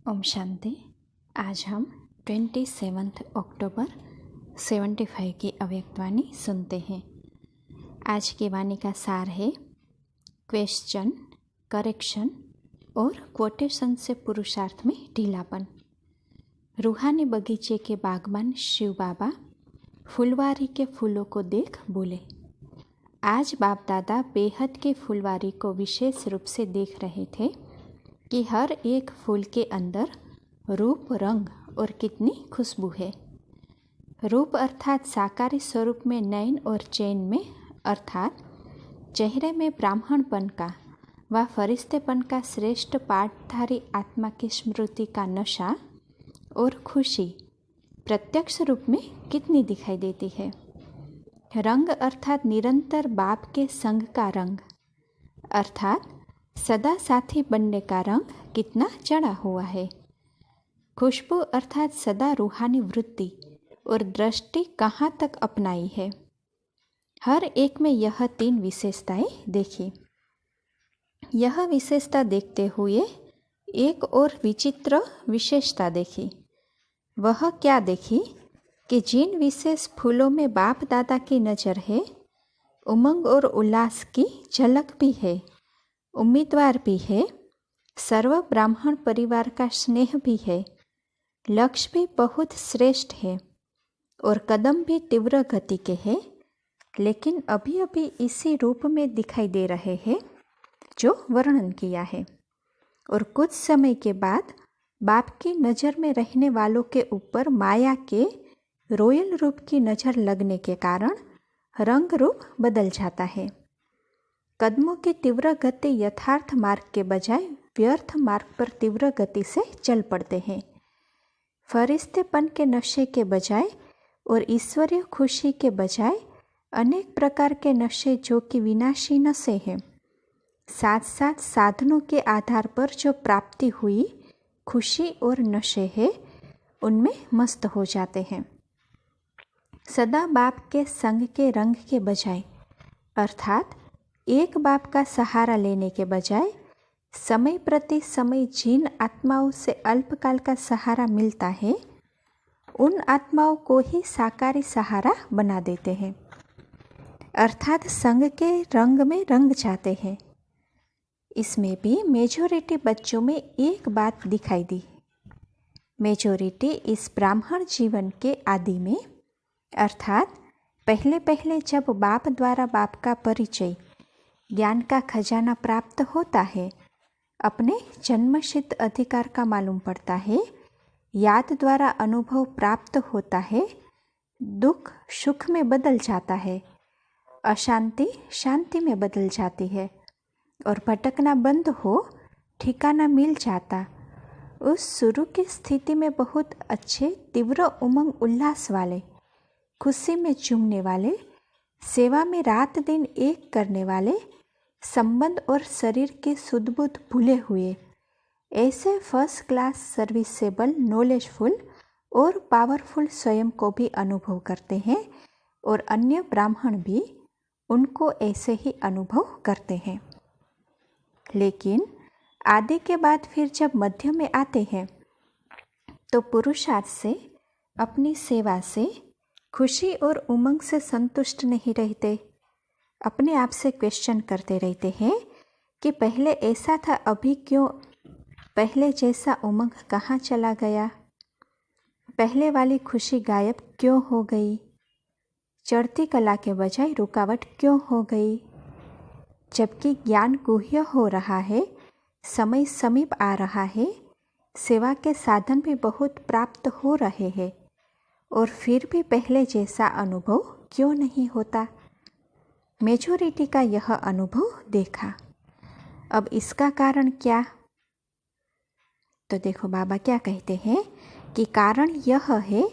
ओम शांति। आज हम 27 अक्टूबर 75 की अव्यक्तवाणी सुनते हैं। आज की वाणी का सार है क्वेश्चन, करेक्शन और कोटेशन से पुरुषार्थ में ढीलापन। रूहानी बगीचे के बागबान शिव बाबा फुलवारी के फूलों को देख बोले, आज बाप दादा बेहद के फुलवारी को विशेष रूप से देख रहे थे कि हर एक फूल के अंदर रूप, रंग और कितनी खुशबू है। रूप अर्थात साकारी स्वरूप में नयन और चैन में अर्थात चेहरे में ब्राह्मणपन का व फरिश्तेपन का श्रेष्ठ पाठधारी आत्मा की स्मृति का नशा और खुशी प्रत्यक्ष रूप में कितनी दिखाई देती है। रंग अर्थात निरंतर बाप के संग का रंग अर्थात सदा साथी बनने का रंग कितना चढ़ा हुआ है। खुशबू अर्थात सदा रूहानी वृत्ति और दृष्टि कहाँ तक अपनाई है। हर एक में यह 3 विशेषताएं देखी। यह विशेषता देखते हुए एक और विचित्र विशेषता देखी। वह क्या देखी कि जिन विशेष फूलों में बाप दादा की नज़र है, उमंग और उल्लास की झलक भी है, उम्मीदवार भी है, सर्व ब्राह्मण परिवार का स्नेह भी है, लक्ष्य भी बहुत श्रेष्ठ है और कदम भी तीव्र गति के हैं, लेकिन अभी अभी इसी रूप में दिखाई दे रहे हैं जो वर्णन किया है। और कुछ समय के बाद बाप की नज़र में रहने वालों के ऊपर माया के रोयल रूप की नज़र लगने के कारण रंग रूप बदल जाता है। कदमों की तीव्र गति यथार्थ मार्ग के बजाय व्यर्थ मार्ग पर तीव्र गति से चल पड़ते हैं। फरिश्तेपन के नशे के बजाय और ईश्वरीय खुशी के बजाय अनेक प्रकार के नशे जो कि विनाशी नशे हैं, साथ साथ साधनों के आधार पर जो प्राप्ति हुई खुशी और नशे हैं, उनमें मस्त हो जाते हैं। सदा बाप के संग के रंग के बजाय अर्थात एक बाप का सहारा लेने के बजाय समय प्रति समय जिन आत्माओं से अल्पकाल का सहारा मिलता है, उन आत्माओं को ही साकारी सहारा बना देते हैं अर्थात संग के रंग में रंग जाते हैं। इसमें भी मेजॉरिटी बच्चों में एक बात दिखाई दी। मेजॉरिटी इस ब्राह्मण जीवन के आदि में अर्थात पहले पहले जब बाप द्वारा बाप का परिचय ज्ञान का खजाना प्राप्त होता है, अपने जन्मसिद्ध अधिकार का मालूम पड़ता है, याद द्वारा अनुभव प्राप्त होता है, दुख सुख में बदल जाता है, अशांति शांति में बदल जाती है और भटकना बंद हो ठिकाना मिल जाता। उस शुरू की स्थिति में बहुत अच्छे तीव्र उमंग उल्लास वाले, खुशी में झूमने वाले, सेवा में रात दिन एक करने वाले, संबंध और शरीर के सुदबुद भूले हुए ऐसे फर्स्ट क्लास सर्विसेबल नॉलेजफुल और पावरफुल स्वयं को भी अनुभव करते हैं और अन्य ब्राह्मण भी उनको ऐसे ही अनुभव करते हैं। लेकिन आदि के बाद फिर जब मध्य में आते हैं तो पुरुषार्थ से, अपनी सेवा से, खुशी और उमंग से संतुष्ट नहीं रहते। अपने आप से क्वेश्चन करते रहते हैं कि पहले ऐसा था, अभी क्यों, पहले जैसा उमंग कहाँ चला गया, पहले वाली खुशी गायब क्यों हो गई, चढ़ती कला के बजाय रुकावट क्यों हो गई। जबकि ज्ञान गुह्य हो रहा है, समय समीप आ रहा है, सेवा के साधन भी बहुत प्राप्त हो रहे हैं और फिर भी पहले जैसा अनुभव क्यों नहीं होता। मेजॉरिटी का यह अनुभव देखा। अब इसका कारण क्या? तो देखो बाबा क्या कहते हैं कि कारण यह है,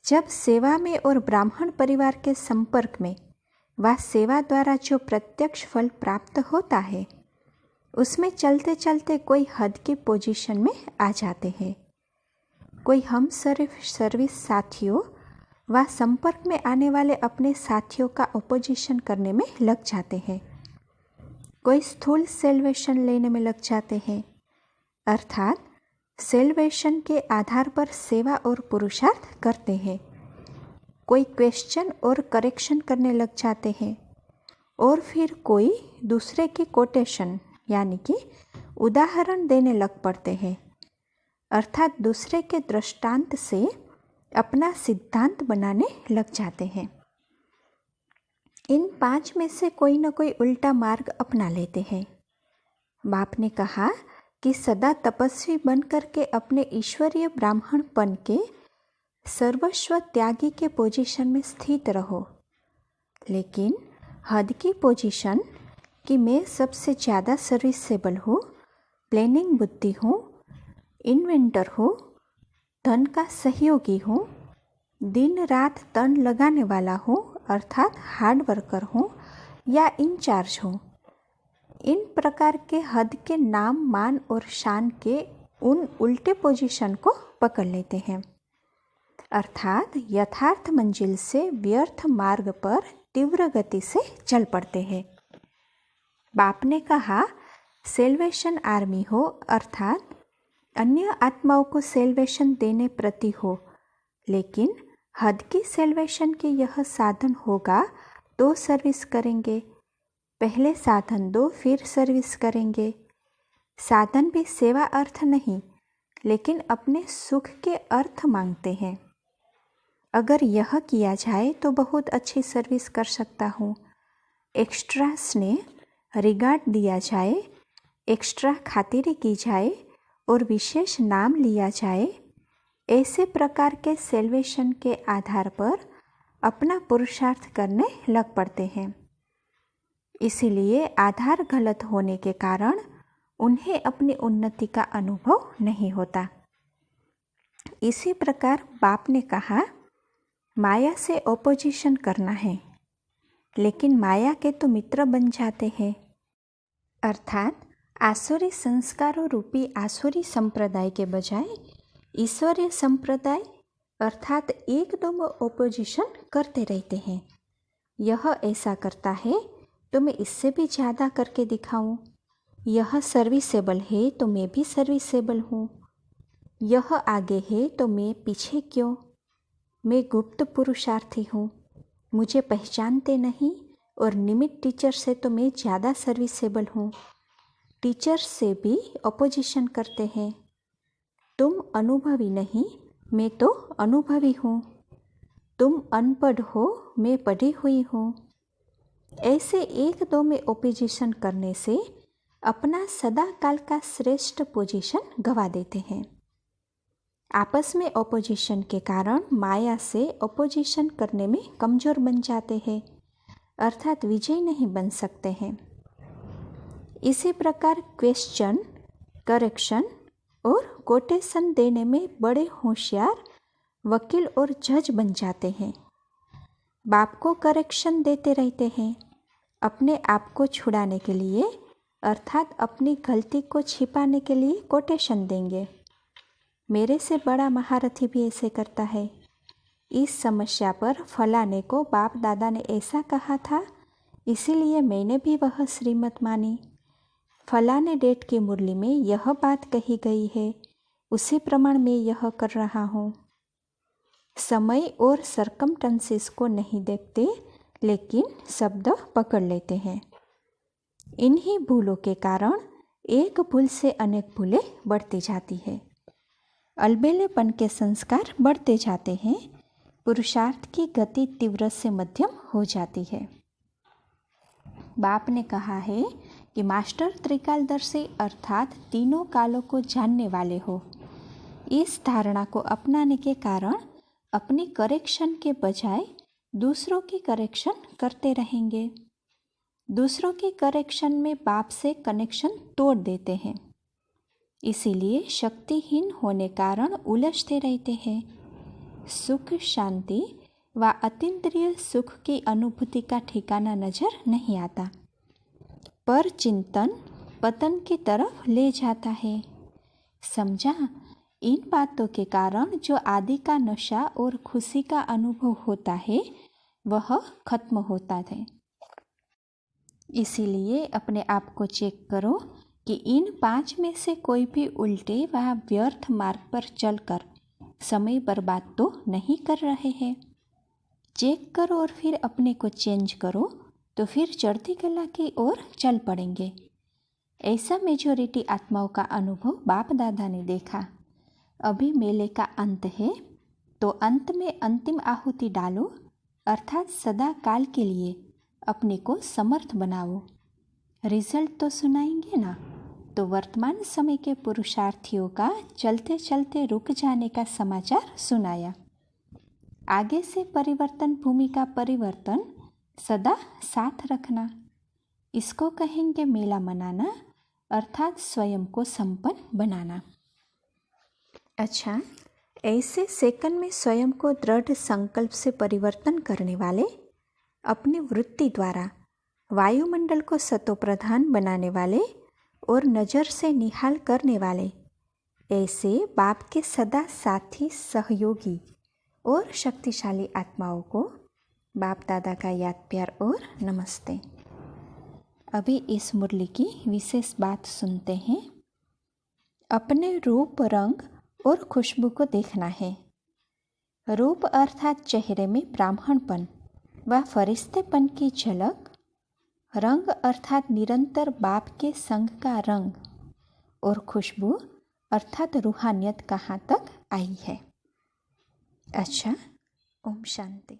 जब सेवा में और ब्राह्मण परिवार के संपर्क में व सेवा द्वारा जो प्रत्यक्ष फल प्राप्त होता है, उसमें चलते चलते कोई हद की पोजीशन में आ जाते हैं। कोई हम सर्विस साथियों व संपर्क में आने वाले अपने साथियों का अपोजिशन करने में लग जाते हैं। कोई स्थूल सेल्वेशन लेने में लग जाते हैं अर्थात सेल्वेशन के आधार पर सेवा और पुरुषार्थ करते हैं। कोई क्वेश्चन और करेक्शन करने लग जाते हैं और फिर कोई दूसरे की कोटेशन यानी कि उदाहरण देने लग पड़ते हैं, अर्थात दूसरे के दृष्टांत से अपना सिद्धांत बनाने लग जाते हैं। इन 5 में से कोई न कोई उल्टा मार्ग अपना लेते हैं। बाप ने कहा कि सदा तपस्वी बनकर के अपने ईश्वरीय ब्राह्मणपन के सर्वस्व त्यागी के पोजीशन में स्थित रहो, लेकिन हद की पोजीशन कि मैं सबसे ज़्यादा सर्विसेबल हूँ, प्लानिंग बुद्धि हूँ, इन्वेंटर हूँ, धन का सहयोगी हूँ, दिन रात तन लगाने वाला हूँ अर्थात हार्ड वर्कर हूँ या इंचार्ज हूँ, इन प्रकार के हद के नाम, मान और शान के उन उल्टे पोजीशन को पकड़ लेते हैं, अर्थात यथार्थ मंजिल से व्यर्थ मार्ग पर तीव्र गति से चल पड़ते हैं। बाप ने कहा सेल्वेशन आर्मी हो अर्थात अन्य आत्माओं को सेल्वेशन देने प्रति हो, लेकिन हद की सेल्वेशन के यह साधन होगा तो सर्विस करेंगे। पहले साधन दो फिर सर्विस करेंगे। साधन भी सेवा अर्थ नहीं, लेकिन अपने सुख के अर्थ मांगते हैं। अगर यह किया जाए तो बहुत अच्छी सर्विस कर सकता हूँ। एक्स्ट्रा स्नेह रिगार्ड दिया जाए, एक्स्ट्रा खातिरी की जाए और विशेष नाम लिया जाए, ऐसे प्रकार के सेल्वेशन के आधार पर अपना पुरुषार्थ करने लग पड़ते हैं। इसीलिए आधार गलत होने के कारण उन्हें अपनी उन्नति का अनुभव नहीं होता। इसी प्रकार बाप ने कहा माया से ओपोजिशन करना है, लेकिन माया के तो मित्र बन जाते हैं, अर्थात आसुरी संस्कारों रूपी आसुरी संप्रदाय के बजाय ईश्वरीय संप्रदाय अर्थात एक दो में ओपोजिशन करते रहते हैं। यह ऐसा करता है तो मैं इससे भी ज़्यादा करके दिखाऊं, यह सर्विसेबल है तो मैं भी सर्विसेबल हूँ, यह आगे है तो मैं पीछे क्यों, मैं गुप्त पुरुषार्थी हूँ, मुझे पहचानते नहीं और निमित्त टीचर से तो मैं ज़्यादा सर्विसेबल हूँ। टीचर से भी अपोजिशन करते हैं। तुम अनुभवी नहीं, मैं तो अनुभवी हूँ, तुम अनपढ़ हो, मैं पढ़ी हुई हूँ। ऐसे एक दो में ओपोजिशन करने से अपना सदा काल का श्रेष्ठ पोजीशन गवा देते हैं। आपस में ओपोजिशन के कारण माया से ओपोजिशन करने में कमज़ोर बन जाते हैं, अर्थात विजय नहीं बन सकते हैं। इसी प्रकार क्वेश्चन, करेक्शन और कोटेशन देने में बड़े होशियार वकील और जज बन जाते हैं। बाप को करेक्शन देते रहते हैं अपने आप को छुड़ाने के लिए, अर्थात अपनी गलती को छिपाने के लिए कोटेशन देंगे। मेरे से बड़ा महारथी भी ऐसे करता है। इस समस्या पर फलाने को बाप दादा ने ऐसा कहा था, इसीलिए मैंने भी वह श्रीमत मानी। फलाने डेट की मुरली में यह बात कही गई है, उसी प्रमाण में यह कर रहा हूँ। समय और सरकमस्टेंसेस को नहीं देखते, लेकिन शब्द पकड़ लेते हैं। इन्हीं भूलों के कारण एक भूल से अनेक भूलें बढ़ती जाती है। अलबेलेपन के संस्कार बढ़ते जाते हैं, पुरुषार्थ की गति तीव्र से मध्यम हो जाती है। बाप ने कहा है कि मास्टर त्रिकालदर्शी अर्थात तीनों कालों को जानने वाले हो। इस धारणा को अपनाने के कारण अपनी करेक्शन के बजाय दूसरों की करेक्शन करते रहेंगे। दूसरों की करेक्शन में बाप से कनेक्शन तोड़ देते हैं, इसीलिए शक्तिहीन होने कारण उलझते रहते हैं। सुख, शांति व अतीन्द्रिय सुख की अनुभूति का ठिकाना नजर नहीं आता, पर चिंतन पतन की तरफ ले जाता है। समझा? इन बातों के कारण जो आदि का नशा और खुशी का अनुभव होता है वह खत्म होता है। इसीलिए अपने आप को चेक करो कि इन 5 में से कोई भी उल्टे व व्यर्थ मार्ग पर चलकर समय बर्बाद तो नहीं कर रहे हैं। चेक करो और फिर अपने को चेंज करो तो फिर चढ़ती कला की ओर चल पड़ेंगे। ऐसा मेजॉरिटी आत्माओं का अनुभव बाप दादा ने देखा। अभी मेले का अंत है तो अंत में अंतिम आहुति डालो, अर्थात सदा काल के लिए अपने को समर्थ बनाओ। रिजल्ट तो सुनाएंगे ना। तो वर्तमान समय के पुरुषार्थियों का चलते चलते रुक जाने का समाचार सुनाया। आगे से परिवर्तन भूमि का परिवर्तन सदा साथ रखना, इसको कहेंगे मेला मनाना, अर्थात स्वयं को संपन्न बनाना। अच्छा, ऐसे सेकंड में स्वयं को दृढ़ संकल्प से परिवर्तन करने वाले, अपनी वृत्ति द्वारा वायुमंडल को सतोप्रधान बनाने वाले और नज़र से निहाल करने वाले, ऐसे बाप के सदा साथी, सहयोगी और शक्तिशाली आत्माओं को बाप दादा का याद प्यार और नमस्ते। अभी इस मुरली की विशेष बात सुनते हैं। अपने रूप, रंग और खुशबू को देखना है। रूप अर्थात चेहरे में ब्राह्मणपन व फरिश्तेपन की झलक, रंग अर्थात निरंतर बाप के संग का रंग, और खुशबू अर्थात रूहानियत कहाँ तक आई है। अच्छा, ओम शांति।